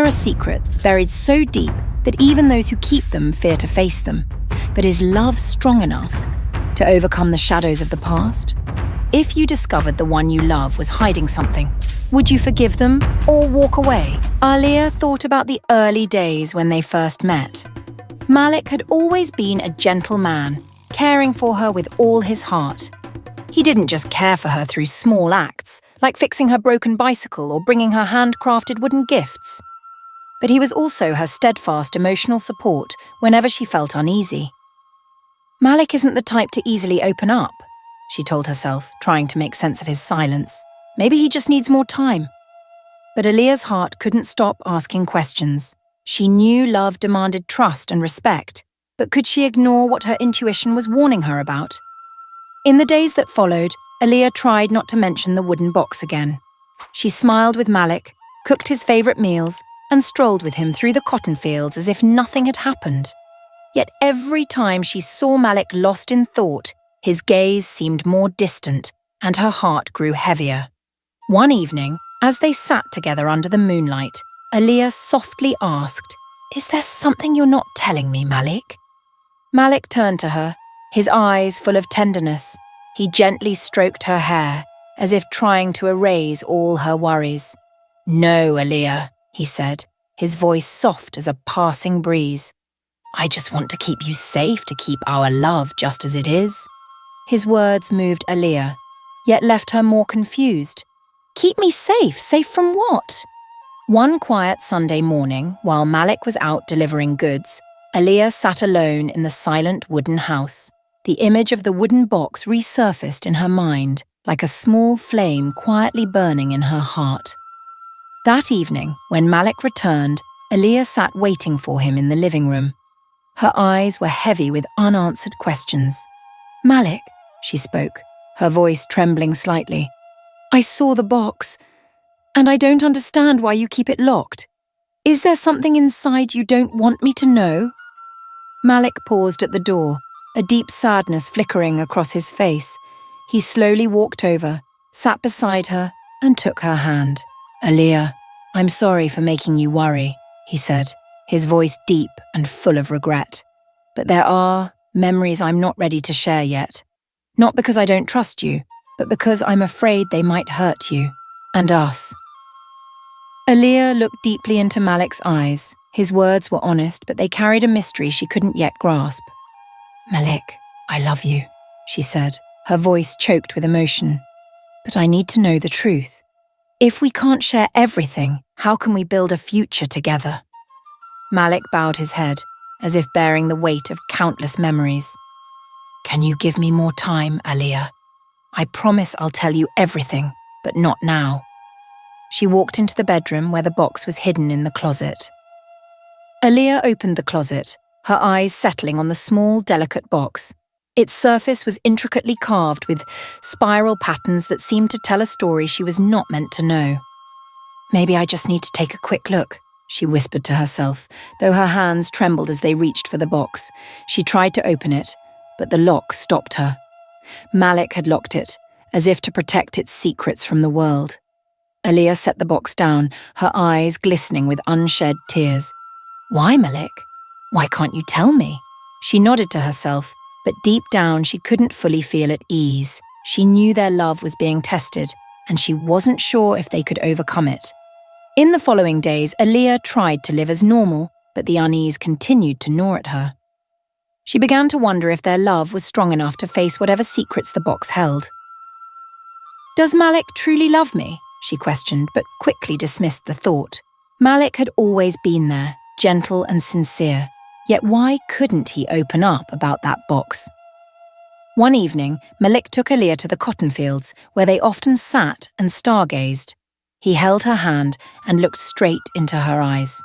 There are secrets buried so deep that even those who keep them fear to face them. But is love strong enough to overcome the shadows of the past? If you discovered the one you love was hiding something, would you forgive them or walk away? Aaliyah thought about the early days when they first met. Malik had always been a gentle man, caring for her with all his heart. He didn't just care for her through small acts, like fixing her broken bicycle or bringing her handcrafted wooden gifts. But he was also her steadfast emotional support whenever she felt uneasy. Malik isn't the type to easily open up, she told herself, trying to make sense of his silence. Maybe he just needs more time. But Aaliyah's heart couldn't stop asking questions. She knew love demanded trust and respect, but could she ignore what her intuition was warning her about? In the days that followed, Aaliyah tried not to mention the wooden box again. She smiled with Malik, cooked his favourite meals, and strolled with him through the cotton fields as if nothing had happened. Yet every time she saw Malik lost in thought, his gaze seemed more distant and her heart grew heavier. One evening, as they sat together under the moonlight, Aaliyah softly asked, "Is there something you're not telling me, Malik?" Malik turned to her, his eyes full of tenderness. He gently stroked her hair, as if trying to erase all her worries. "No, Aaliyah," he said, his voice soft as a passing breeze. "I just want to keep you safe, to keep our love just as it is." His words moved Aaliyah, yet left her more confused. Keep me safe? Safe from what? One quiet Sunday morning, while Malik was out delivering goods, Aaliyah sat alone in the silent wooden house. The image of the wooden box resurfaced in her mind, like a small flame quietly burning in her heart. That evening, when Malik returned, Aaliyah sat waiting for him in the living room. Her eyes were heavy with unanswered questions. "Malik," she spoke, her voice trembling slightly, "I saw the box, and I don't understand why you keep it locked. Is there something inside you don't want me to know?" Malik paused at the door, a deep sadness flickering across his face. He slowly walked over, sat beside her, and took her hand. "Aaliyah, I'm sorry for making you worry," he said, his voice deep and full of regret. "But there are memories I'm not ready to share yet. Not because I don't trust you, but because I'm afraid they might hurt you, and us." Aaliyah looked deeply into Malik's eyes. His words were honest, but they carried a mystery she couldn't yet grasp. "Malik, I love you," she said, her voice choked with emotion. "But I need to know the truth. If we can't share everything, how can we build a future together?" Malik bowed his head, as if bearing the weight of countless memories. "Can you give me more time, Aaliyah? I promise I'll tell you everything, but not now." She walked into the bedroom where the box was hidden in the closet. Aaliyah opened the closet, her eyes settling on the small, delicate box. Its surface was intricately carved with spiral patterns that seemed to tell a story she was not meant to know. "Maybe I just need to take a quick look," she whispered to herself, though her hands trembled as they reached for the box. She tried to open it, but the lock stopped her. Malik had locked it, as if to protect its secrets from the world. Aaliyah set the box down, her eyes glistening with unshed tears. "Why, Malik? Why can't you tell me?" She nodded to herself, but deep down she couldn't fully feel at ease. She knew their love was being tested, and she wasn't sure if they could overcome it. In the following days, Aaliyah tried to live as normal, but the unease continued to gnaw at her. She began to wonder if their love was strong enough to face whatever secrets the box held. "Does Malik truly love me?" she questioned, but quickly dismissed the thought. Malik had always been there, gentle and sincere, yet why couldn't he open up about that box? One evening, Malik took Aaliyah to the cotton fields, where they often sat and stargazed. He held her hand and looked straight into her eyes.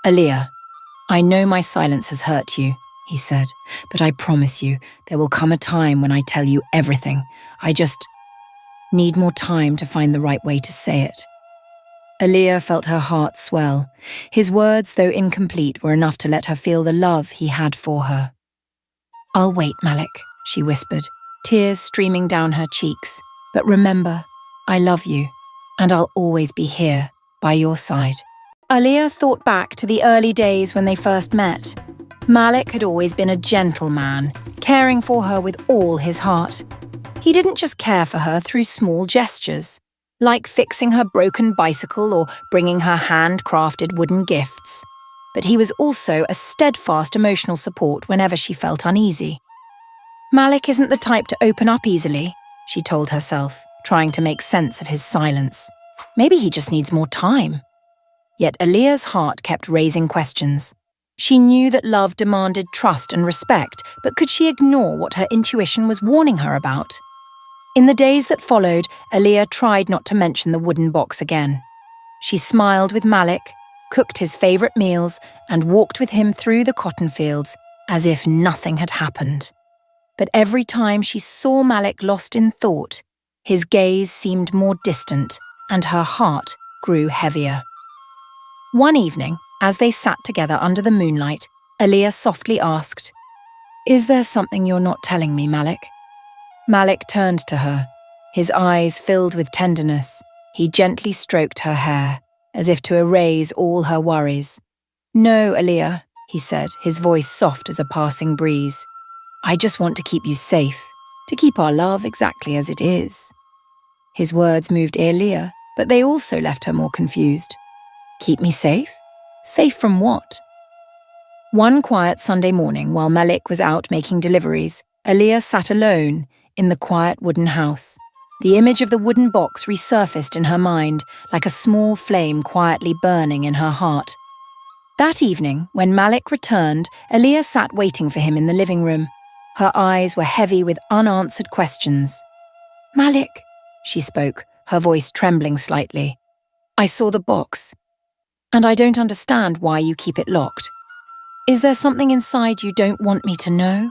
"Aaliyah, I know my silence has hurt you," he said, "but I promise you there will come a time when I tell you everything. I just need more time to find the right way to say it." Aaliyah felt her heart swell. His words, though incomplete, were enough to let her feel the love he had for her. "I'll wait, Malik," she whispered, tears streaming down her cheeks. "But remember, I love you, and I'll always be here, by your side." Aaliyah thought back to the early days when they first met. Malik had always been a gentle man, caring for her with all his heart. He didn't just care for her through small gestures, like fixing her broken bicycle or bringing her handcrafted wooden gifts, but he was also a steadfast emotional support whenever she felt uneasy. Malik isn't the type to open up easily, she told herself, trying to make sense of his silence. Maybe he just needs more time. Yet Aaliyah's heart kept raising questions. She knew that love demanded trust and respect, but could she ignore what her intuition was warning her about? In the days that followed, Aaliyah tried not to mention the wooden box again. She smiled with Malik, cooked his favourite meals, and walked with him through the cotton fields as if nothing had happened. But every time she saw Malik lost in thought, his gaze seemed more distant and her heart grew heavier. One evening, as they sat together under the moonlight, Aaliyah softly asked, "Is there something you're not telling me, Malik?" Malik turned to her, his eyes filled with tenderness. He gently stroked her hair, as if to erase all her worries. "No, Aaliyah," he said, his voice soft as a passing breeze. "I just want to keep you safe, to keep our love exactly as it is." His words moved Aaliyah, but they also left her more confused. Keep me safe? Safe from what? One quiet Sunday morning, while Malik was out making deliveries, Aaliyah sat alone in the quiet wooden house. The image of the wooden box resurfaced in her mind like a small flame quietly burning in her heart. That evening, when Malik returned, Aaliyah sat waiting for him in the living room. Her eyes were heavy with unanswered questions. "Malik," she spoke, her voice trembling slightly. "I saw the box, and I don't understand why you keep it locked. Is there something inside you don't want me to know?"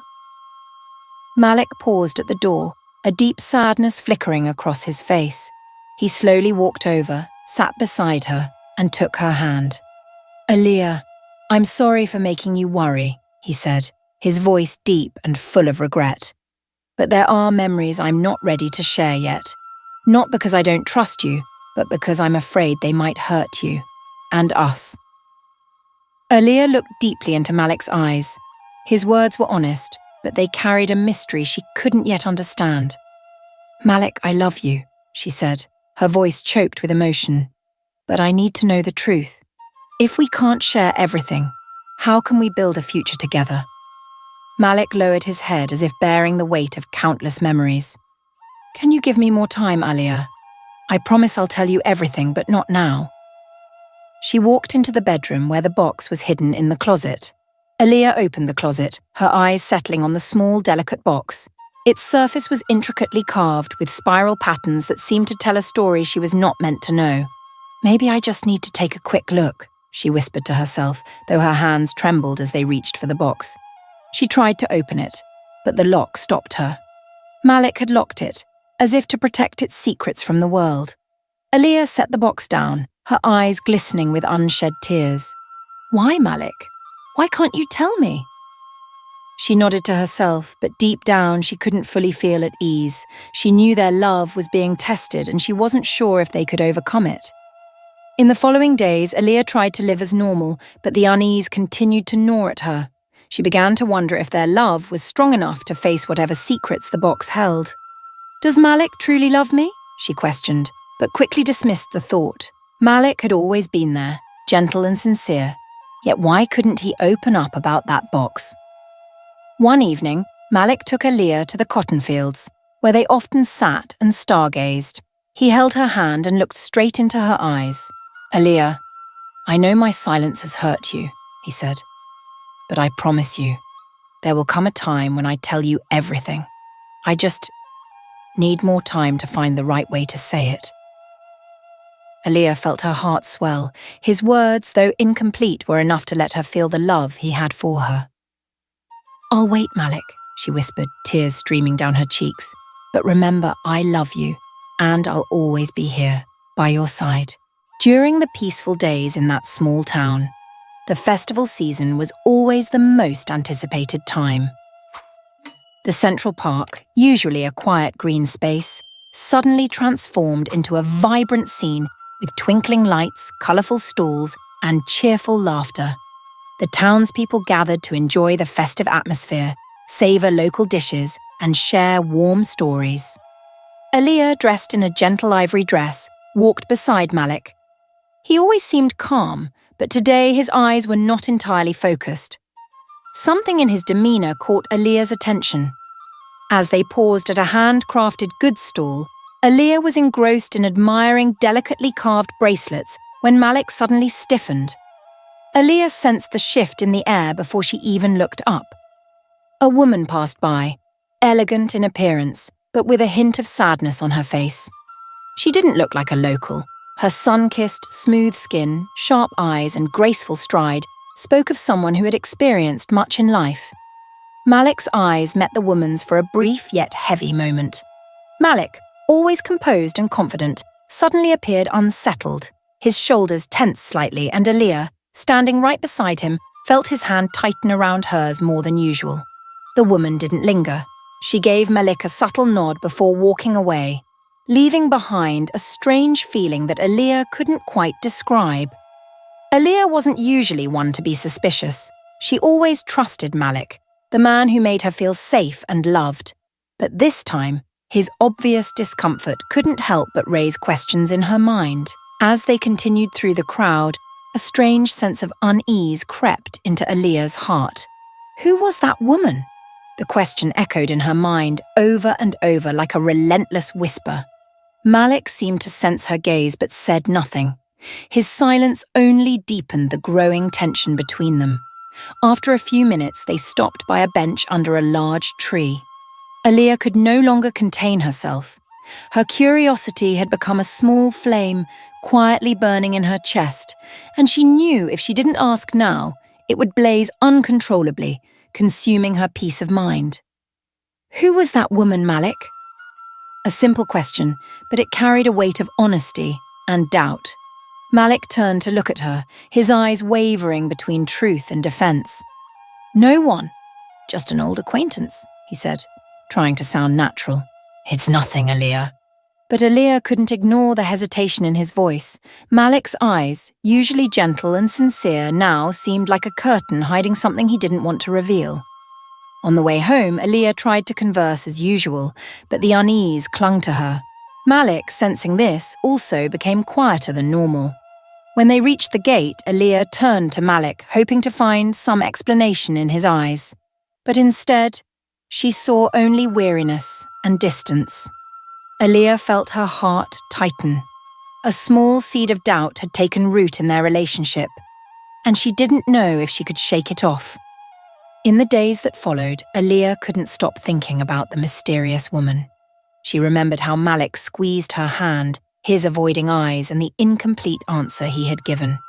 Malik paused at the door, a deep sadness flickering across his face. He slowly walked over, sat beside her, and took her hand. "Aaliyah, I'm sorry for making you worry," he said, his voice deep and full of regret. "But there are memories I'm not ready to share yet. Not because I don't trust you, but because I'm afraid they might hurt you. And us." Aaliyah looked deeply into Malik's eyes. His words were honest, but they carried a mystery she couldn't yet understand. "Malik, I love you," she said, her voice choked with emotion. "But I need to know the truth. If we can't share everything, how can we build a future together?" Malik lowered his head as if bearing the weight of countless memories. "Can you give me more time, Aaliyah? I promise I'll tell you everything, but not now." She walked into the bedroom where the box was hidden in the closet. Aaliyah opened the closet, her eyes settling on the small, delicate box. Its surface was intricately carved with spiral patterns that seemed to tell a story she was not meant to know. "Maybe I just need to take a quick look," she whispered to herself, though her hands trembled as they reached for the box. She tried to open it, but the lock stopped her. Malik had locked it, as if to protect its secrets from the world. Aaliyah set the box down, her eyes glistening with unshed tears. "Why, Malik? Why can't you tell me?" She nodded to herself, but deep down she couldn't fully feel at ease. She knew their love was being tested and she wasn't sure if they could overcome it. In the following days, Aaliyah tried to live as normal, but the unease continued to gnaw at her. She began to wonder if their love was strong enough to face whatever secrets the box held. "Does Malik truly love me?" she questioned, but quickly dismissed the thought. Malik had always been there, gentle and sincere. Yet why couldn't he open up about that box? One evening, Malik took Aaliyah to the cotton fields, where they often sat and stargazed. He held her hand and looked straight into her eyes. "Aaliyah, I know my silence has hurt you," he said. "But I promise you, there will come a time when I tell you everything. I just need more time to find the right way to say it." Aaliyah felt her heart swell. His words, though incomplete, were enough to let her feel the love he had for her. "I'll wait, Malik," she whispered, tears streaming down her cheeks. "But remember, I love you, and I'll always be here, by your side." During the peaceful days in that small town, the festival season was always the most anticipated time. The Central Park, usually a quiet green space, suddenly transformed into a vibrant scene with twinkling lights, colourful stalls, and cheerful laughter. The townspeople gathered to enjoy the festive atmosphere, savor local dishes, and share warm stories. Aaliyah, dressed in a gentle ivory dress, walked beside Malik. He always seemed calm, but today his eyes were not entirely focused. Something in his demeanor caught Aaliyah's attention. As they paused at a handcrafted goods stall, Aaliyah was engrossed in admiring delicately carved bracelets when Malik suddenly stiffened. Aaliyah sensed the shift in the air before she even looked up. A woman passed by, elegant in appearance, but with a hint of sadness on her face. She didn't look like a local. Her sun-kissed, smooth skin, sharp eyes, and graceful stride spoke of someone who had experienced much in life. Malik's eyes met the woman's for a brief yet heavy moment. Malik, always composed and confident, suddenly appeared unsettled. His shoulders tensed slightly, and Aaliyah, standing right beside him, felt his hand tighten around hers more than usual. The woman didn't linger. She gave Malik a subtle nod before walking away, leaving behind a strange feeling that Aaliyah couldn't quite describe. Aaliyah wasn't usually one to be suspicious. She always trusted Malik, the man who made her feel safe and loved. But this time, his obvious discomfort couldn't help but raise questions in her mind. As they continued through the crowd, a strange sense of unease crept into Aaliyah's heart. Who was that woman? The question echoed in her mind over and over like a relentless whisper. Malik seemed to sense her gaze but said nothing. His silence only deepened the growing tension between them. After a few minutes, they stopped by a bench under a large tree. Aaliyah could no longer contain herself. Her curiosity had become a small flame, quietly burning in her chest, and she knew if she didn't ask now, it would blaze uncontrollably, consuming her peace of mind. Who was that woman, Malik? A simple question, but it carried a weight of honesty and doubt. Malik turned to look at her, his eyes wavering between truth and defense. No one. Just an old acquaintance, he said, trying to sound natural. It's nothing, Aaliyah. But Aaliyah couldn't ignore the hesitation in his voice. Malik's eyes, usually gentle and sincere, now seemed like a curtain hiding something he didn't want to reveal. On the way home, Aaliyah tried to converse as usual, but the unease clung to her. Malik, sensing this, also became quieter than normal. When they reached the gate, Aaliyah turned to Malik, hoping to find some explanation in his eyes. But instead, she saw only weariness and distance. Aaliyah felt her heart tighten. A small seed of doubt had taken root in their relationship, and she didn't know if she could shake it off. In the days that followed, Aaliyah couldn't stop thinking about the mysterious woman. She remembered how Malik squeezed her hand, his avoiding eyes, and the incomplete answer he had given.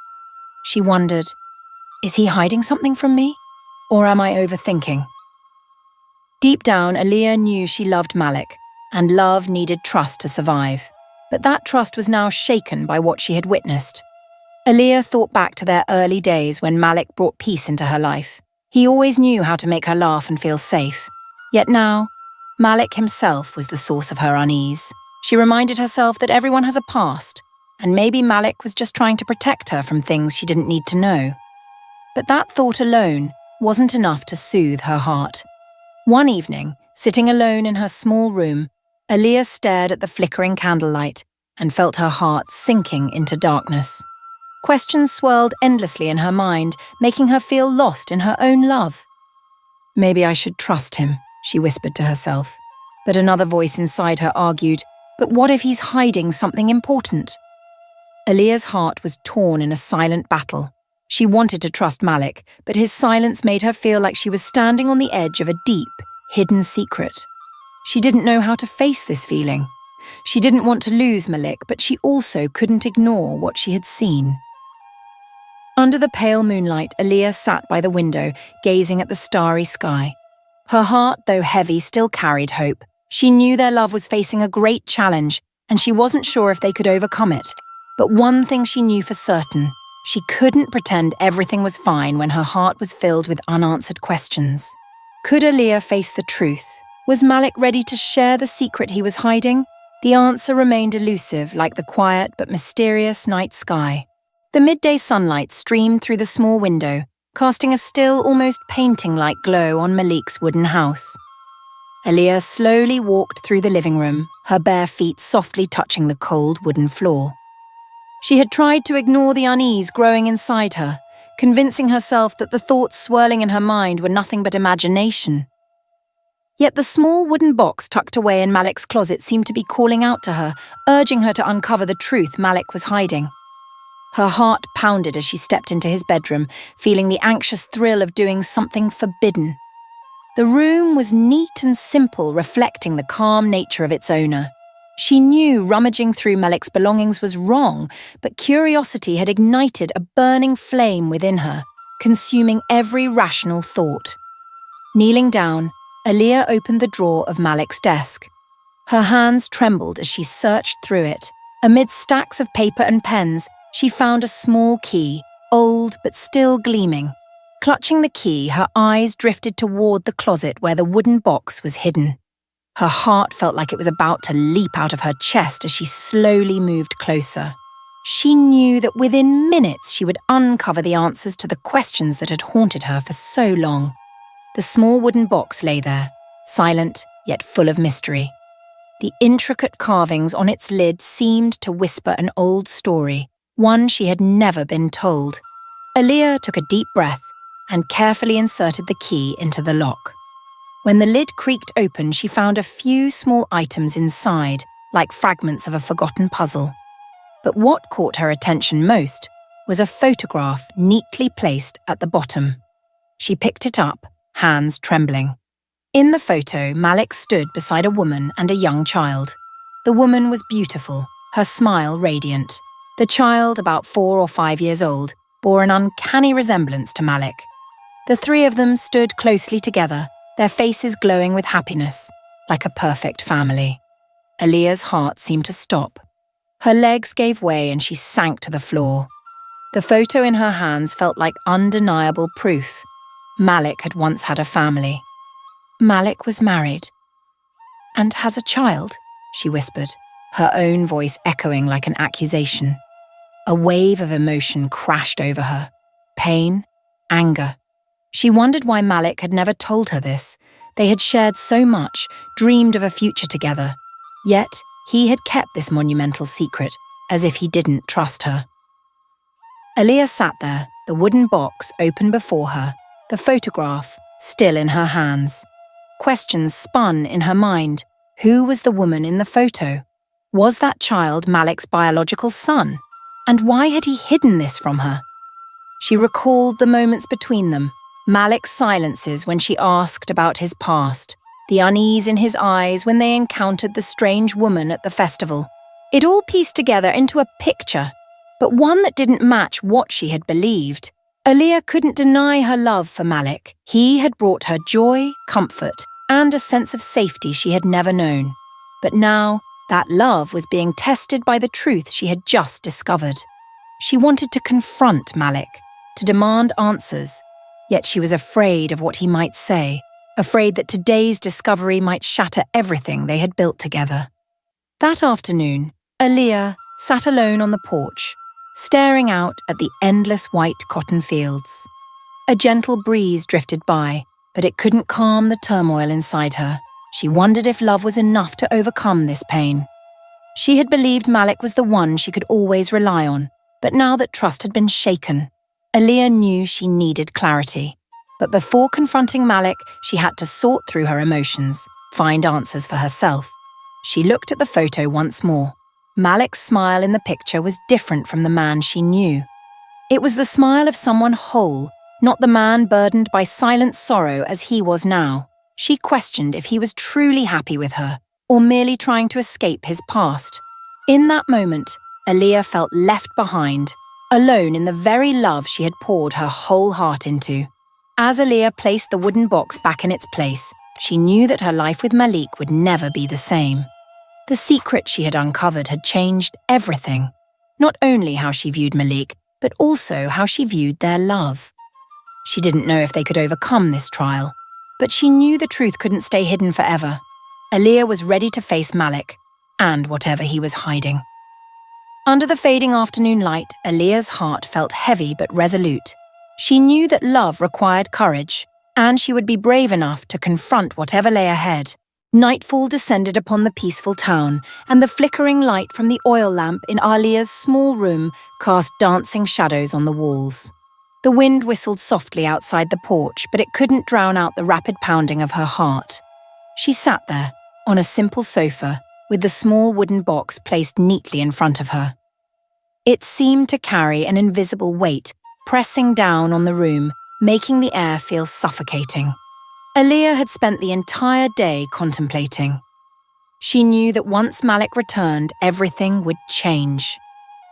She wondered, is he hiding something from me? Or am I overthinking? Deep down, Aaliyah knew she loved Malik, and love needed trust to survive. But that trust was now shaken by what she had witnessed. Aaliyah thought back to their early days when Malik brought peace into her life. He always knew how to make her laugh and feel safe. Yet now, Malik himself was the source of her unease. She reminded herself that everyone has a past, and maybe Malik was just trying to protect her from things she didn't need to know. But that thought alone wasn't enough to soothe her heart. One evening, sitting alone in her small room, Aaliyah stared at the flickering candlelight and felt her heart sinking into darkness. Questions swirled endlessly in her mind, making her feel lost in her own love. Maybe I should trust him, she whispered to herself. But another voice inside her argued, but what if he's hiding something important? Aaliyah's heart was torn in a silent battle. She wanted to trust Malik, but his silence made her feel like she was standing on the edge of a deep, hidden secret. She didn't know how to face this feeling. She didn't want to lose Malik, but she also couldn't ignore what she had seen. Under the pale moonlight, Aaliyah sat by the window, gazing at the starry sky. Her heart, though heavy, still carried hope. She knew their love was facing a great challenge, and she wasn't sure if they could overcome it. But one thing she knew for certain, she couldn't pretend everything was fine when her heart was filled with unanswered questions. Could Aaliyah face the truth? Was Malik ready to share the secret he was hiding? The answer remained elusive, like the quiet but mysterious night sky. The midday sunlight streamed through the small window, casting a still, almost painting-like glow on Malik's wooden house. Aaliyah slowly walked through the living room, her bare feet softly touching the cold wooden floor. She had tried to ignore the unease growing inside her, convincing herself that the thoughts swirling in her mind were nothing but imagination. Yet the small wooden box tucked away in Malik's closet seemed to be calling out to her, urging her to uncover the truth Malik was hiding. Her heart pounded as she stepped into his bedroom, feeling the anxious thrill of doing something forbidden. The room was neat and simple, reflecting the calm nature of its owner. She knew rummaging through Malik's belongings was wrong, but curiosity had ignited a burning flame within her, consuming every rational thought. Kneeling down, Aaliyah opened the drawer of Malik's desk. Her hands trembled as she searched through it. Amid stacks of paper and pens, she found a small key, old but still gleaming. Clutching the key, her eyes drifted toward the closet where the wooden box was hidden. Her heart felt like it was about to leap out of her chest as she slowly moved closer. She knew that within minutes she would uncover the answers to the questions that had haunted her for so long. The small wooden box lay there, silent yet full of mystery. The intricate carvings on its lid seemed to whisper an old story, one she had never been told. Aaliyah took a deep breath and carefully inserted the key into the lock. When the lid creaked open, she found a few small items inside, like fragments of a forgotten puzzle. But what caught her attention most was a photograph neatly placed at the bottom. She picked it up, hands trembling. In the photo, Malik stood beside a woman and a young child. The woman was beautiful, her smile radiant. The child, about 4 or 5 years old, bore an uncanny resemblance to Malik. The three of them stood closely together, their faces glowing with happiness, like a perfect family. Aaliyah's heart seemed to stop. Her legs gave way and she sank to the floor. The photo in her hands felt like undeniable proof. Malik had once had a family. Malik was married. And has a child, she whispered, her own voice echoing like an accusation. A wave of emotion crashed over her. Pain, anger. She wondered why Malik had never told her this. They had shared so much, dreamed of a future together. Yet, he had kept this monumental secret, as if he didn't trust her. Aaliyah sat there, the wooden box open before her, the photograph still in her hands. Questions spun in her mind. Who was the woman in the photo? Was that child Malik's biological son? And why had he hidden this from her? She recalled the moments between them, Malik's silences when she asked about his past, the unease in his eyes when they encountered the strange woman at the festival. It all pieced together into a picture, but one that didn't match what she had believed. Aaliyah couldn't deny her love for Malik. He had brought her joy, comfort, and a sense of safety she had never known. But now, that love was being tested by the truth she had just discovered. She wanted to confront Malik, to demand answers, yet she was afraid of what he might say, afraid that today's discovery might shatter everything they had built together. That afternoon, Aaliyah sat alone on the porch, staring out at the endless white cotton fields. A gentle breeze drifted by, but it couldn't calm the turmoil inside her. She wondered if love was enough to overcome this pain. She had believed Malik was the one she could always rely on, but now that trust had been shaken, Aaliyah knew she needed clarity. But before confronting Malik, she had to sort through her emotions, find answers for herself. She looked at the photo once more. Malik's smile in the picture was different from the man she knew. It was the smile of someone whole, not the man burdened by silent sorrow as he was now. She questioned if he was truly happy with her, or merely trying to escape his past. In that moment, Aaliyah felt left behind, alone in the very love she had poured her whole heart into. As Aaliyah placed the wooden box back in its place, she knew that her life with Malik would never be the same. The secret she had uncovered had changed everything, not only how she viewed Malik, but also how she viewed their love. She didn't know if they could overcome this trial, but she knew the truth couldn't stay hidden forever. Aaliyah was ready to face Malik, and whatever he was hiding. Under the fading afternoon light, Aaliyah's heart felt heavy but resolute. She knew that love required courage, and she would be brave enough to confront whatever lay ahead. Nightfall descended upon the peaceful town, and the flickering light from the oil lamp in Aaliyah's small room cast dancing shadows on the walls. The wind whistled softly outside the porch, but it couldn't drown out the rapid pounding of her heart. She sat there, on a simple sofa, with the small wooden box placed neatly in front of her. It seemed to carry an invisible weight, pressing down on the room, making the air feel suffocating. Aaliyah had spent the entire day contemplating. She knew that once Malik returned, everything would change.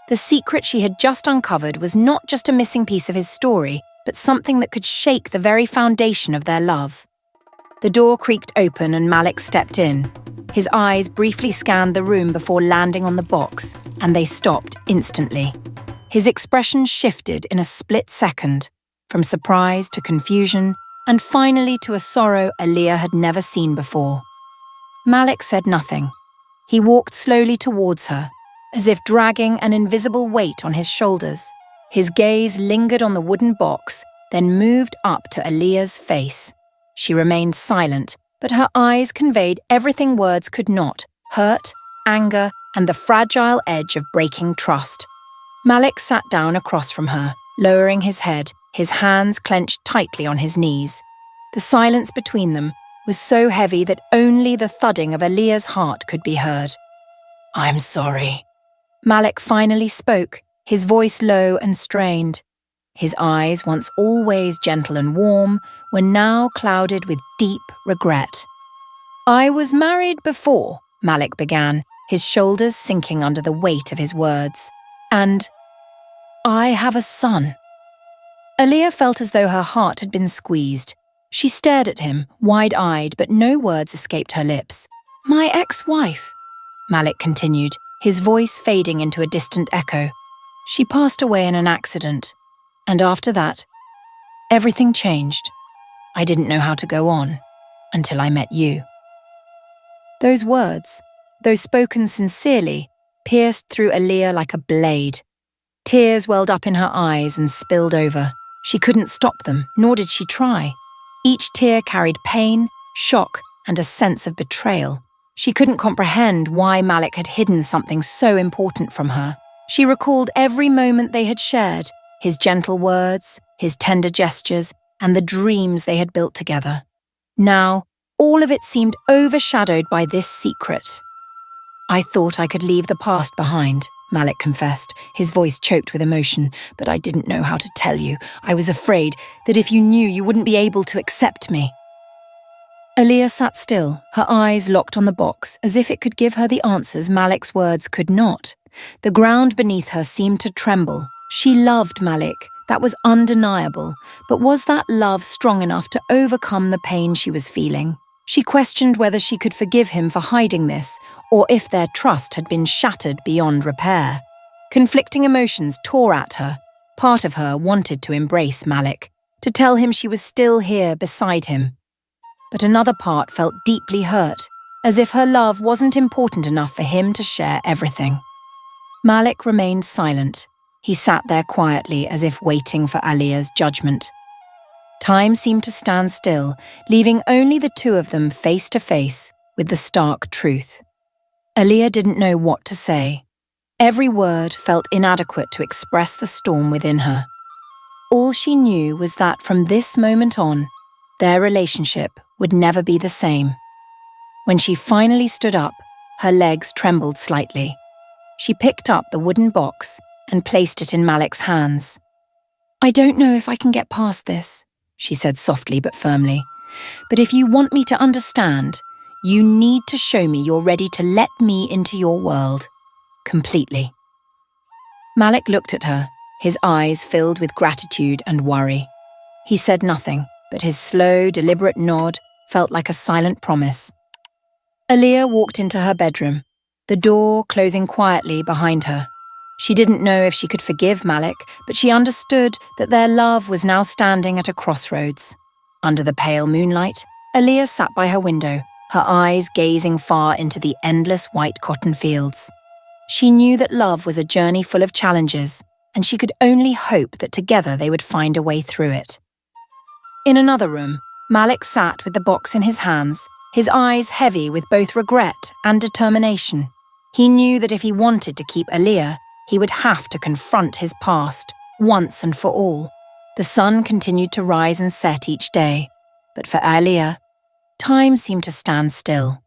The secret she had just uncovered was not just a missing piece of his story, but something that could shake the very foundation of their love. The door creaked open and Malik stepped in. His eyes briefly scanned the room before landing on the box, and they stopped instantly. His expression shifted in a split second, from surprise to confusion, and finally to a sorrow Aaliyah had never seen before. Malik said nothing. He walked slowly towards her, as if dragging an invisible weight on his shoulders. His gaze lingered on the wooden box, then moved up to Aaliyah's face. She remained silent, but her eyes conveyed everything words could not: hurt, anger, and the fragile edge of breaking trust. Malik sat down across from her, lowering his head, his hands clenched tightly on his knees. The silence between them was so heavy that only the thudding of Aaliyah's heart could be heard. "I'm sorry." Malik finally spoke, his voice low and strained. His eyes, once always gentle and warm, were now clouded with deep regret. "I was married before," Malik began, his shoulders sinking under the weight of his words. "And I have a son." Aaliyah felt as though her heart had been squeezed. She stared at him, wide-eyed, but no words escaped her lips. "My ex-wife," Malik continued, his voice fading into a distant echo. "She passed away in an accident. And after that, everything changed. I didn't know how to go on until I met you." Those words, though spoken sincerely, pierced through Aaliyah like a blade. Tears welled up in her eyes and spilled over. She couldn't stop them, nor did she try. Each tear carried pain, shock, and a sense of betrayal. She couldn't comprehend why Malik had hidden something so important from her. She recalled every moment they had shared, his gentle words, his tender gestures, and the dreams they had built together. Now, all of it seemed overshadowed by this secret. "I thought I could leave the past behind," Malik confessed, his voice choked with emotion, "but I didn't know how to tell you. I was afraid that if you knew, you wouldn't be able to accept me." Aaliyah sat still, her eyes locked on the box, as if it could give her the answers Malik's words could not. The ground beneath her seemed to tremble. She loved Malik, that was undeniable, but was that love strong enough to overcome the pain she was feeling? She questioned whether she could forgive him for hiding this, or if their trust had been shattered beyond repair. Conflicting emotions tore at her. Part of her wanted to embrace Malik, to tell him she was still here beside him. But another part felt deeply hurt, as if her love wasn't important enough for him to share everything. Malik remained silent. He sat there quietly as if waiting for Aaliyah's judgment. Time seemed to stand still, leaving only the two of them face to face with the stark truth. Aaliyah didn't know what to say. Every word felt inadequate to express the storm within her. All she knew was that from this moment on, their relationship would never be the same. When she finally stood up, her legs trembled slightly. She picked up the wooden box and placed it in Malik's hands. "I don't know if I can get past this," she said softly but firmly. "But if you want me to understand, you need to show me you're ready to let me into your world. Completely." Malik looked at her, his eyes filled with gratitude and worry. He said nothing, but his slow, deliberate nod felt like a silent promise. Aaliyah walked into her bedroom, the door closing quietly behind her. She didn't know if she could forgive Malik, but she understood that their love was now standing at a crossroads. Under the pale moonlight, Aaliyah sat by her window, her eyes gazing far into the endless white cotton fields. She knew that love was a journey full of challenges, and she could only hope that together they would find a way through it. In another room, Malik sat with the box in his hands, his eyes heavy with both regret and determination. He knew that if he wanted to keep Aaliyah, he would have to confront his past, once and for all. The sun continued to rise and set each day, but for Aaliyah, time seemed to stand still.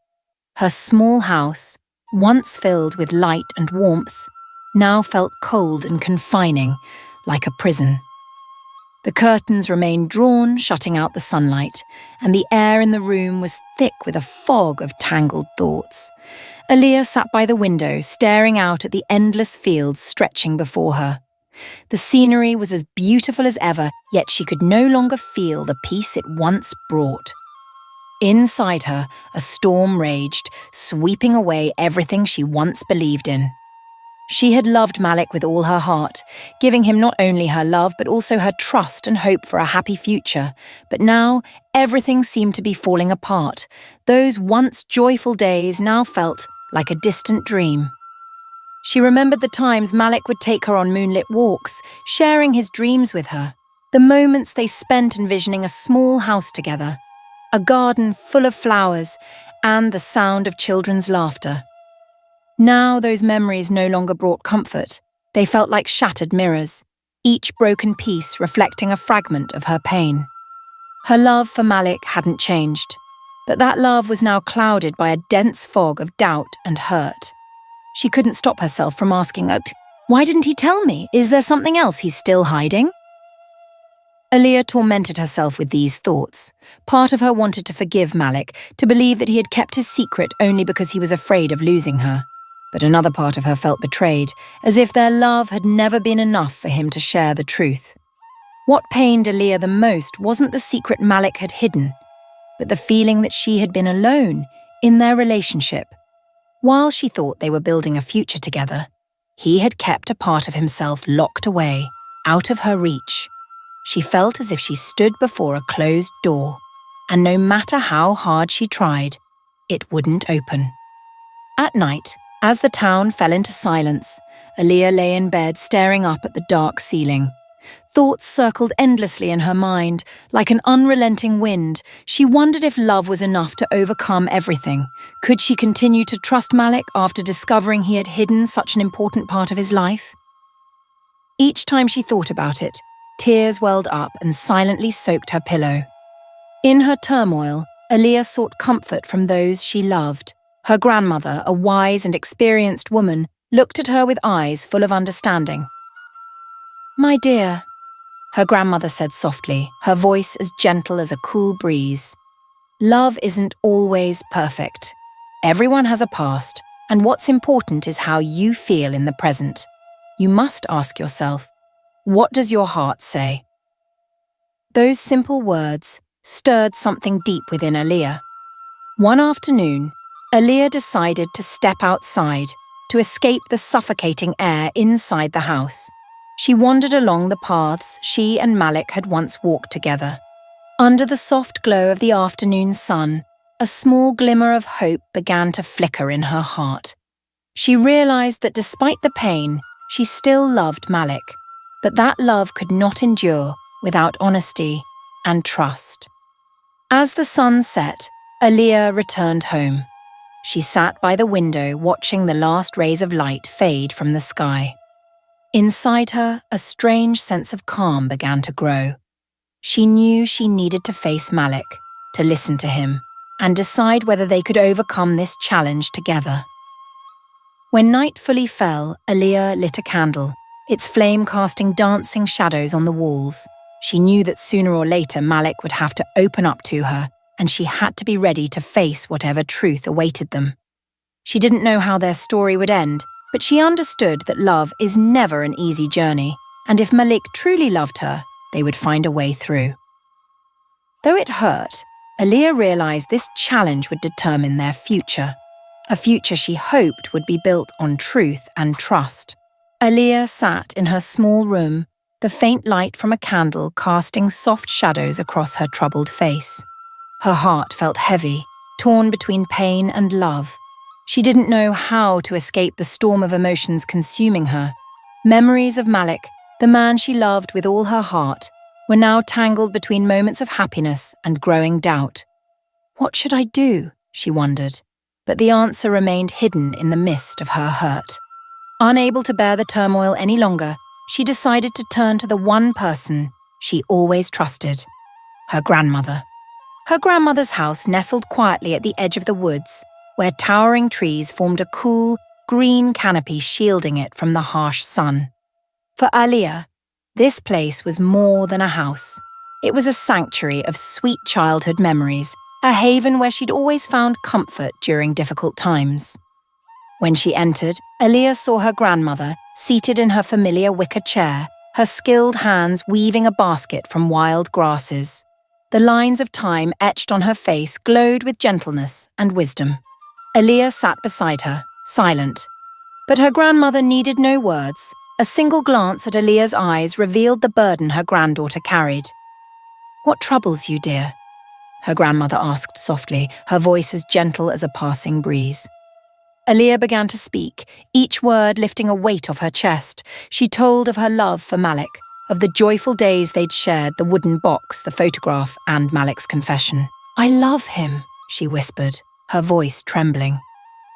Her small house, once filled with light and warmth, now felt cold and confining, like a prison. The curtains remained drawn, shutting out the sunlight, and the air in the room was thick with a fog of tangled thoughts. Aaliyah sat by the window, staring out at the endless fields stretching before her. The scenery was as beautiful as ever, yet she could no longer feel the peace it once brought. Inside her, a storm raged, sweeping away everything she once believed in. She had loved Malik with all her heart, giving him not only her love but also her trust and hope for a happy future. But now, everything seemed to be falling apart. Those once joyful days now felt like a distant dream. She remembered the times Malik would take her on moonlit walks, sharing his dreams with her. The moments they spent envisioning a small house together, a garden full of flowers, and the sound of children's laughter. Now those memories no longer brought comfort. They felt like shattered mirrors, each broken piece reflecting a fragment of her pain. Her love for Malik hadn't changed, but that love was now clouded by a dense fog of doubt and hurt. She couldn't stop herself from asking, why didn't he tell me? Is there something else he's still hiding? Aaliyah tormented herself with these thoughts. Part of her wanted to forgive Malik, to believe that he had kept his secret only because he was afraid of losing her. But another part of her felt betrayed, as if their love had never been enough for him to share the truth. What pained Aaliyah the most wasn't the secret Malik had hidden, but the feeling that she had been alone in their relationship. While she thought they were building a future together, he had kept a part of himself locked away, out of her reach. She felt as if she stood before a closed door, and no matter how hard she tried, it wouldn't open. At night, as the town fell into silence, Aaliyah lay in bed staring up at the dark ceiling. Thoughts circled endlessly in her mind. Like an unrelenting wind, she wondered if love was enough to overcome everything. Could she continue to trust Malik after discovering he had hidden such an important part of his life? Each time she thought about it, tears welled up and silently soaked her pillow. In her turmoil, Aaliyah sought comfort from those she loved. Her grandmother, a wise and experienced woman, looked at her with eyes full of understanding. "My dear," her grandmother said softly, her voice as gentle as a cool breeze. "Love isn't always perfect. Everyone has a past, and what's important is how you feel in the present. You must ask yourself, what does your heart say?" Those simple words stirred something deep within Aaliyah. One afternoon, Aaliyah decided to step outside to escape the suffocating air inside the house. She wandered along the paths she and Malik had once walked together. Under the soft glow of the afternoon sun, a small glimmer of hope began to flicker in her heart. She realized that despite the pain, she still loved Malik, but that love could not endure without honesty and trust. As the sun set, Aaliyah returned home. She sat by the window watching the last rays of light fade from the sky. Inside her, a strange sense of calm began to grow. She knew she needed to face Malik, to listen to him, and decide whether they could overcome this challenge together. When night fully fell, Aaliyah lit a candle, its flame casting dancing shadows on the walls. She knew that sooner or later Malik would have to open up to her, and she had to be ready to face whatever truth awaited them. She didn't know how their story would end, but she understood that love is never an easy journey, and if Malik truly loved her, they would find a way through. Though it hurt, Aaliyah realized this challenge would determine their future, a future she hoped would be built on truth and trust. Aaliyah sat in her small room, the faint light from a candle casting soft shadows across her troubled face. Her heart felt heavy, torn between pain and love. She didn't know how to escape the storm of emotions consuming her. Memories of Malik, the man she loved with all her heart, were now tangled between moments of happiness and growing doubt. What should I do? She wondered, but the answer remained hidden in the mist of her hurt. Unable to bear the turmoil any longer, she decided to turn to the one person she always trusted, her grandmother. Her grandmother's house nestled quietly at the edge of the woods, where towering trees formed a cool, green canopy shielding it from the harsh sun. For Aaliyah, this place was more than a house. It was a sanctuary of sweet childhood memories, a haven where she'd always found comfort during difficult times. When she entered, Aaliyah saw her grandmother seated in her familiar wicker chair, her skilled hands weaving a basket from wild grasses. The lines of time etched on her face glowed with gentleness and wisdom. Aaliyah sat beside her, silent. But her grandmother needed no words. A single glance at Aaliyah's eyes revealed the burden her granddaughter carried. "What troubles you, dear?" her grandmother asked softly, her voice as gentle as a passing breeze. Aaliyah began to speak, each word lifting a weight off her chest. She told of her love for Malik, of the joyful days they'd shared, the wooden box, the photograph, and Malik's confession. "I love him," she whispered, her voice trembling.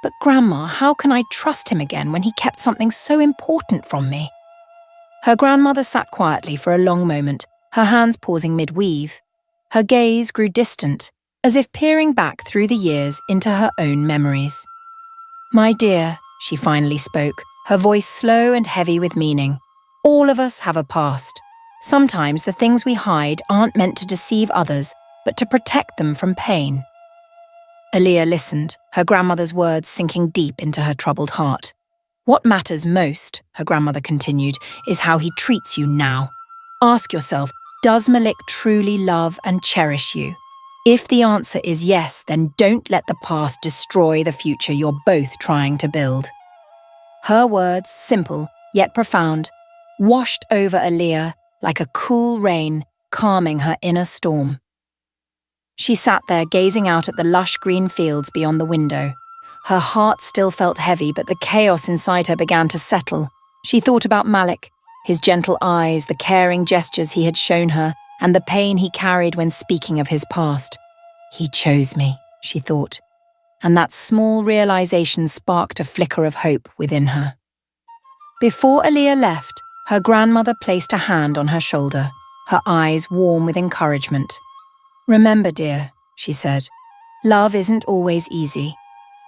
"But Grandma, how can I trust him again when he kept something so important from me?" Her grandmother sat quietly for a long moment, her hands pausing mid-weave. Her gaze grew distant, as if peering back through the years into her own memories. "My dear," she finally spoke, her voice slow and heavy with meaning. "All of us have a past. Sometimes the things we hide aren't meant to deceive others, but to protect them from pain." Aaliyah listened, her grandmother's words sinking deep into her troubled heart. "What matters most," her grandmother continued, "is how he treats you now. Ask yourself, does Malik truly love and cherish you? If the answer is yes, then don't let the past destroy the future you're both trying to build." Her words, simple yet profound, washed over Aaliyah like a cool rain, calming her inner storm. She sat there gazing out at the lush green fields beyond the window. Her heart still felt heavy, but the chaos inside her began to settle. She thought about Malik, his gentle eyes, the caring gestures he had shown her, and the pain he carried when speaking of his past. "He chose me," she thought, and that small realization sparked a flicker of hope within her. Before Aaliyah left, her grandmother placed a hand on her shoulder, her eyes warm with encouragement. "Remember, dear," she said, "love isn't always easy,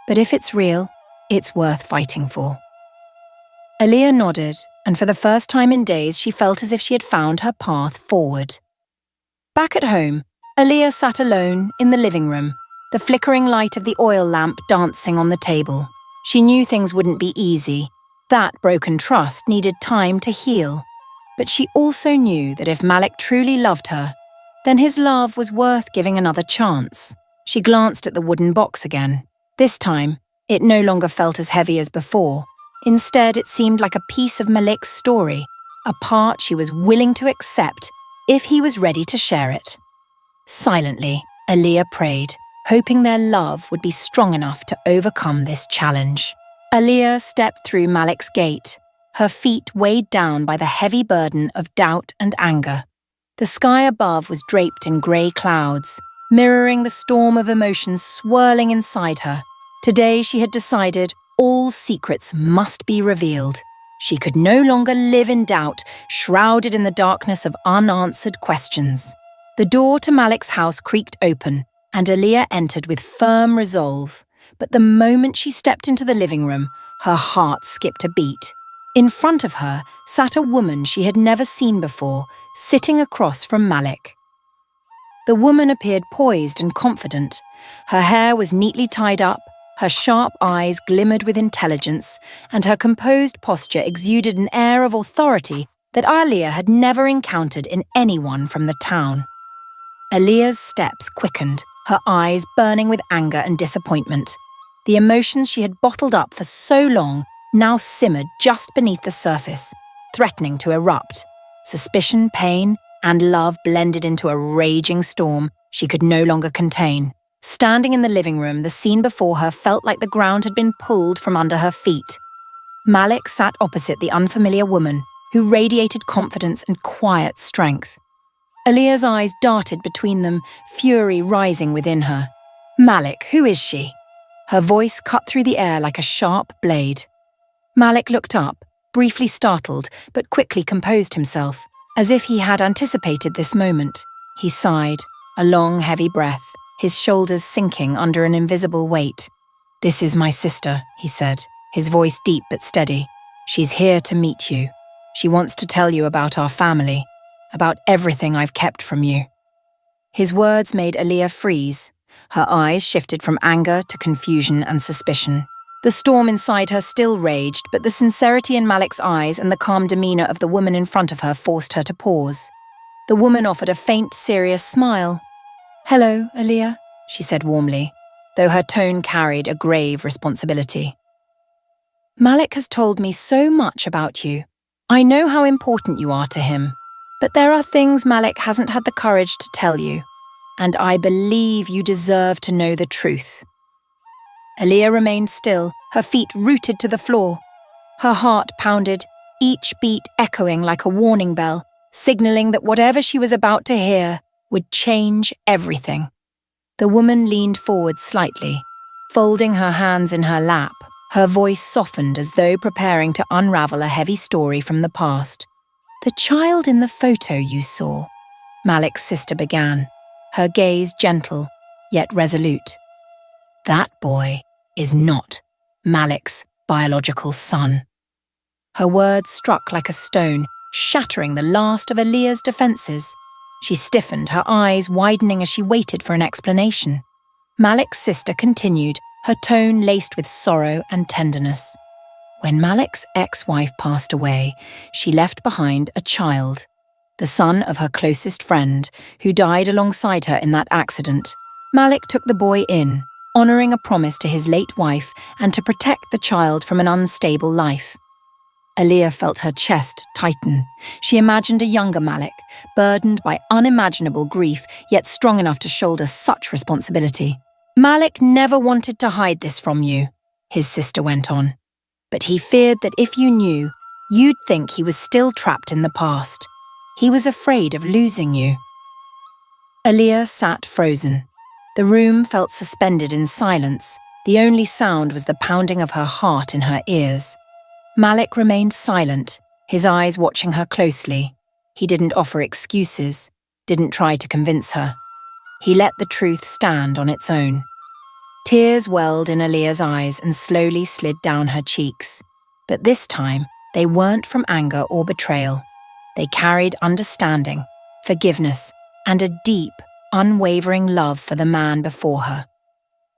but if it's real, it's worth fighting for." Aaliyah nodded, and for the first time in days she felt as if she had found her path forward. Back at home, Aaliyah sat alone in the living room, the flickering light of the oil lamp dancing on the table. She knew things wouldn't be easy. That broken trust needed time to heal. But she also knew that if Malik truly loved her, then his love was worth giving another chance. She glanced at the wooden box again. This time, it no longer felt as heavy as before. Instead, it seemed like a piece of Malik's story, a part she was willing to accept if he was ready to share it. Silently, Aaliyah prayed, hoping their love would be strong enough to overcome this challenge. Aaliyah stepped through Malik's gate, her feet weighed down by the heavy burden of doubt and anger. The sky above was draped in grey clouds, mirroring the storm of emotions swirling inside her. Today she had decided all secrets must be revealed. She could no longer live in doubt, shrouded in the darkness of unanswered questions. The door to Malik's house creaked open, and Aaliyah entered with firm resolve. But the moment she stepped into the living room, her heart skipped a beat. In front of her sat a woman she had never seen before, sitting across from Malik. The woman appeared poised and confident. Her hair was neatly tied up, her sharp eyes glimmered with intelligence, and her composed posture exuded an air of authority that Aaliyah had never encountered in anyone from the town. Aaliyah's steps quickened, her eyes burning with anger and disappointment. The emotions she had bottled up for so long now simmered just beneath the surface, threatening to erupt. Suspicion, pain, and love blended into a raging storm she could no longer contain. Standing in the living room, the scene before her felt like the ground had been pulled from under her feet. Malik sat opposite the unfamiliar woman, who radiated confidence and quiet strength. Aaliyah's eyes darted between them, fury rising within her. "Malik, who is she?" Her voice cut through the air like a sharp blade. Malik looked up, briefly startled, but quickly composed himself, as if he had anticipated this moment. He sighed, a long, heavy breath, his shoulders sinking under an invisible weight. "This is my sister," he said, his voice deep but steady. "She's here to meet you. She wants to tell you about our family, about everything I've kept from you." His words made Aaliyah freeze. Her eyes shifted from anger to confusion and suspicion. The storm inside her still raged, but the sincerity in Malik's eyes and the calm demeanor of the woman in front of her forced her to pause. The woman offered a faint, serious smile. "Hello, Aaliyah," she said warmly, though her tone carried a grave responsibility. "Malik has told me so much about you. I know how important you are to him, but there are things Malik hasn't had the courage to tell you, and I believe you deserve to know the truth." Aaliyah remained still, her feet rooted to the floor. Her heart pounded, each beat echoing like a warning bell, signaling that whatever she was about to hear would change everything. The woman leaned forward slightly, folding her hands in her lap, her voice softened as though preparing to unravel a heavy story from the past. "The child in the photo you saw," Malik's sister began, her gaze gentle, yet resolute. "That boy is not Malik's biological son." Her words struck like a stone, shattering the last of Aaliyah's defenses. She stiffened, her eyes widening as she waited for an explanation. Malik's sister continued, her tone laced with sorrow and tenderness. "When Malik's ex-wife passed away, she left behind a child, the son of her closest friend, who died alongside her in that accident. Malik took the boy in, honoring a promise to his late wife and to protect the child from an unstable life." Aaliyah felt her chest tighten. She imagined a younger Malik, burdened by unimaginable grief, yet strong enough to shoulder such responsibility. "Malik never wanted to hide this from you," his sister went on. "But he feared that if you knew, you'd think he was still trapped in the past. He was afraid of losing you." Aaliyah sat frozen. The room felt suspended in silence. The only sound was the pounding of her heart in her ears. Malik remained silent, his eyes watching her closely. He didn't offer excuses, didn't try to convince her. He let the truth stand on its own. Tears welled in Aaliyah's eyes and slowly slid down her cheeks. But this time, they weren't from anger or betrayal. They carried understanding, forgiveness, and a deep, unwavering love for the man before her.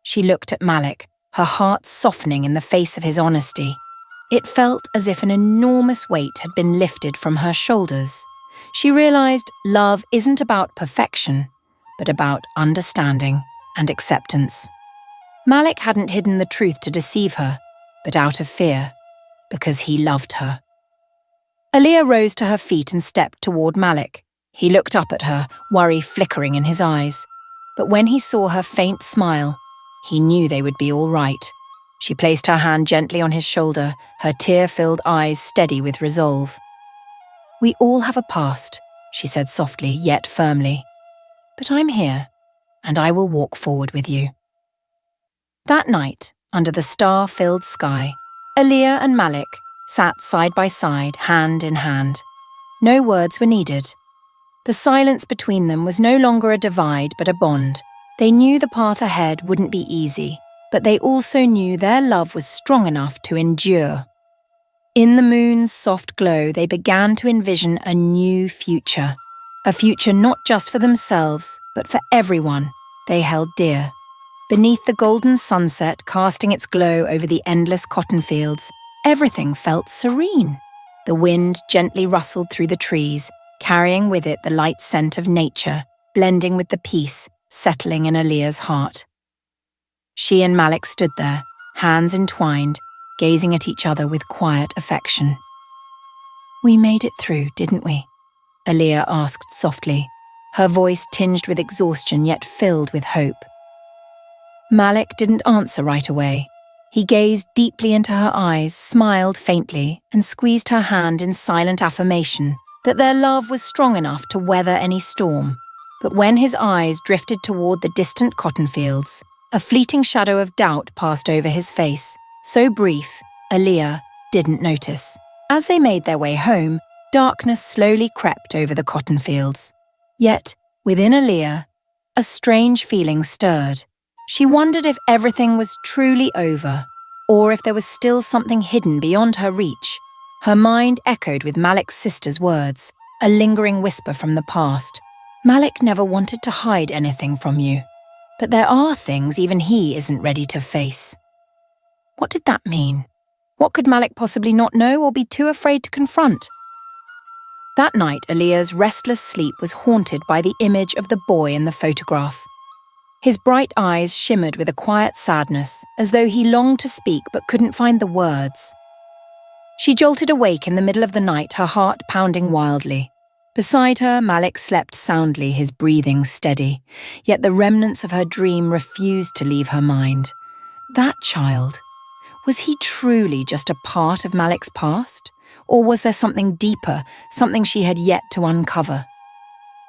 She looked at Malik, her heart softening in the face of his honesty. It felt as if an enormous weight had been lifted from her shoulders. She realized love isn't about perfection, but about understanding and acceptance. Malik hadn't hidden the truth to deceive her, but out of fear, because he loved her. Aaliyah rose to her feet and stepped toward Malik. He looked up at her, worry flickering in his eyes. But when he saw her faint smile, he knew they would be all right. She placed her hand gently on his shoulder, her tear-filled eyes steady with resolve. "We all have a past," she said softly, yet firmly. "But I'm here, and I will walk forward with you." That night, under the star-filled sky, Aaliyah and Malik sat side by side, hand in hand. No words were needed. The silence between them was no longer a divide but a bond. They knew the path ahead wouldn't be easy, but they also knew their love was strong enough to endure. In the moon's soft glow, they began to envision a new future. A future not just for themselves, but for everyone they held dear. Beneath the golden sunset casting its glow over the endless cotton fields, everything felt serene. The wind gently rustled through the trees, carrying with it the light scent of nature, blending with the peace settling in Aaliyah's heart. She and Malik stood there, hands entwined, gazing at each other with quiet affection. "We made it through, didn't we?" Aaliyah asked softly, her voice tinged with exhaustion yet filled with hope. Malik didn't answer right away. He gazed deeply into her eyes, smiled faintly, and squeezed her hand in silent affirmation that their love was strong enough to weather any storm. But when his eyes drifted toward the distant cotton fields, a fleeting shadow of doubt passed over his face, so brief, Aaliyah didn't notice. As they made their way home, darkness slowly crept over the cotton fields. Yet, within Aaliyah, a strange feeling stirred. She wondered if everything was truly over, or if there was still something hidden beyond her reach. Her mind echoed with Malik's sister's words, a lingering whisper from the past. Malik never wanted to hide anything from you, but there are things even he isn't ready to face. What did that mean? What could Malik possibly not know or be too afraid to confront? That night, Aaliyah's restless sleep was haunted by the image of the boy in the photograph. His bright eyes shimmered with a quiet sadness, as though he longed to speak but couldn't find the words. She jolted awake in the middle of the night, her heart pounding wildly. Beside her, Malik slept soundly, his breathing steady, yet the remnants of her dream refused to leave her mind. That child, was he truly just a part of Malik's past? Or was there something deeper, something she had yet to uncover?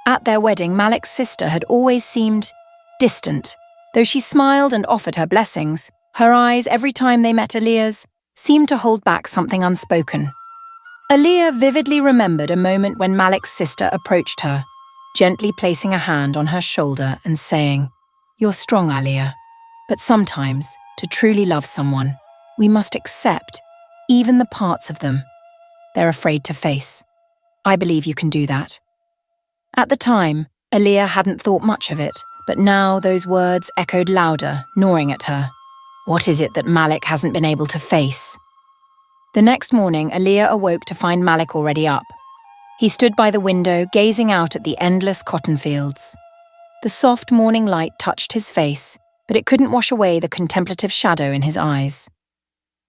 At their wedding, Malik's sister had always seemed distant. Though she smiled and offered her blessings, her eyes, every time they met Aaliyah's, seemed to hold back something unspoken. Aaliyah vividly remembered a moment when Malik's sister approached her, gently placing a hand on her shoulder and saying, "You're strong, Aaliyah, but sometimes, to truly love someone, we must accept even the parts of them they're afraid to face. I believe you can do that." At the time, Aaliyah hadn't thought much of it, but now those words echoed louder, gnawing at her. What is it that Malik hasn't been able to face? The next morning, Aaliyah awoke to find Malik already up. He stood by the window, gazing out at the endless cotton fields. The soft morning light touched his face, but it couldn't wash away the contemplative shadow in his eyes.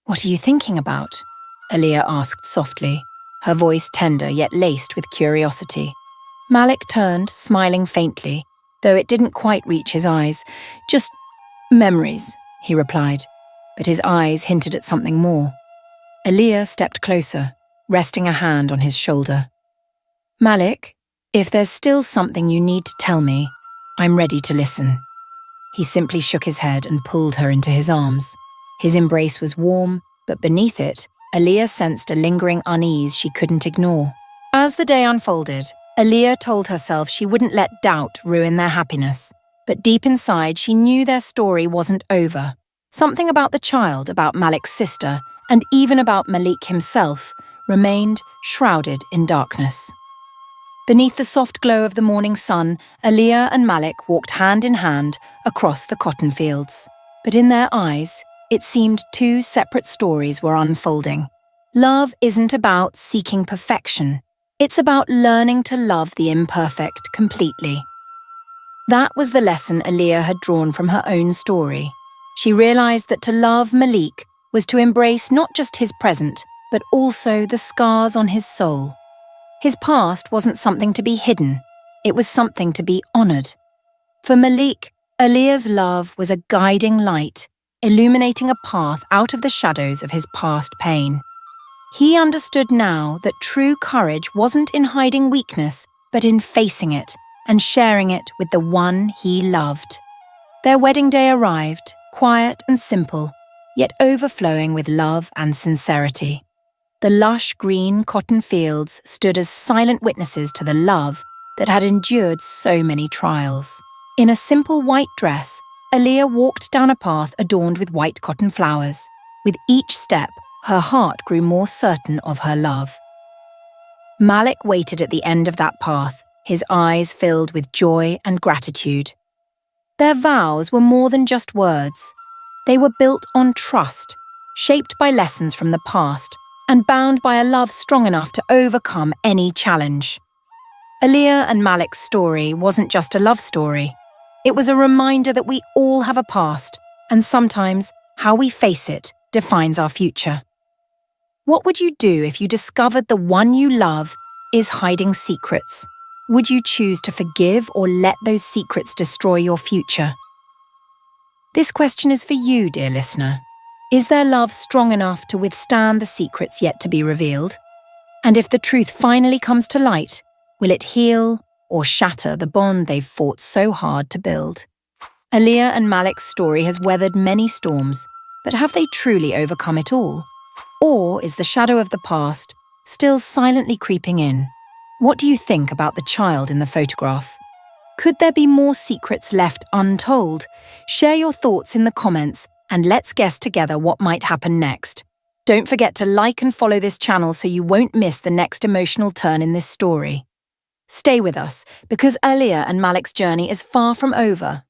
"What are you thinking about?" Aaliyah asked softly, her voice tender yet laced with curiosity. Malik turned, smiling faintly, though it didn't quite reach his eyes. "Just memories," he replied, but his eyes hinted at something more. Aaliyah stepped closer, resting a hand on his shoulder. "Malik, if there's still something you need to tell me, I'm ready to listen." He simply shook his head and pulled her into his arms. His embrace was warm, but beneath it, Aaliyah sensed a lingering unease she couldn't ignore. As the day unfolded, Aaliyah told herself she wouldn't let doubt ruin their happiness, but deep inside she knew their story wasn't over. Something about the child, about Malik's sister, and even about Malik himself, remained shrouded in darkness. Beneath the soft glow of the morning sun, Aaliyah and Malik walked hand in hand across the cotton fields. But in their eyes, it seemed two separate stories were unfolding. Love isn't about seeking perfection. It's about learning to love the imperfect completely. That was the lesson Aaliyah had drawn from her own story. She realized that to love Malik was to embrace not just his present, but also the scars on his soul. His past wasn't something to be hidden. It was something to be honored. For Malik, Aaliyah's love was a guiding light, illuminating a path out of the shadows of his past pain. He understood now that true courage wasn't in hiding weakness, but in facing it and sharing it with the one he loved. Their wedding day arrived, quiet and simple, yet overflowing with love and sincerity. The lush green cotton fields stood as silent witnesses to the love that had endured so many trials. In a simple white dress, Aaliyah walked down a path adorned with white cotton flowers. With each step, her heart grew more certain of her love. Malik waited at the end of that path, his eyes filled with joy and gratitude. Their vows were more than just words. They were built on trust, shaped by lessons from the past, and bound by a love strong enough to overcome any challenge. Aaliyah and Malik's story wasn't just a love story. It was a reminder that we all have a past, and sometimes how we face it defines our future. What would you do if you discovered the one you love is hiding secrets? Would you choose to forgive or let those secrets destroy your future? This question is for you, dear listener. Is their love strong enough to withstand the secrets yet to be revealed? And if the truth finally comes to light, will it heal or shatter the bond they've fought so hard to build? Aaliyah and Malik's story has weathered many storms, but have they truly overcome it all? Or is the shadow of the past still silently creeping in? What do you think about the child in the photograph? Could there be more secrets left untold? Share your thoughts in the comments and let's guess together what might happen next. Don't forget to like and follow this channel so you won't miss the next emotional turn in this story. Stay with us, because Aaliyah and Malik's journey is far from over.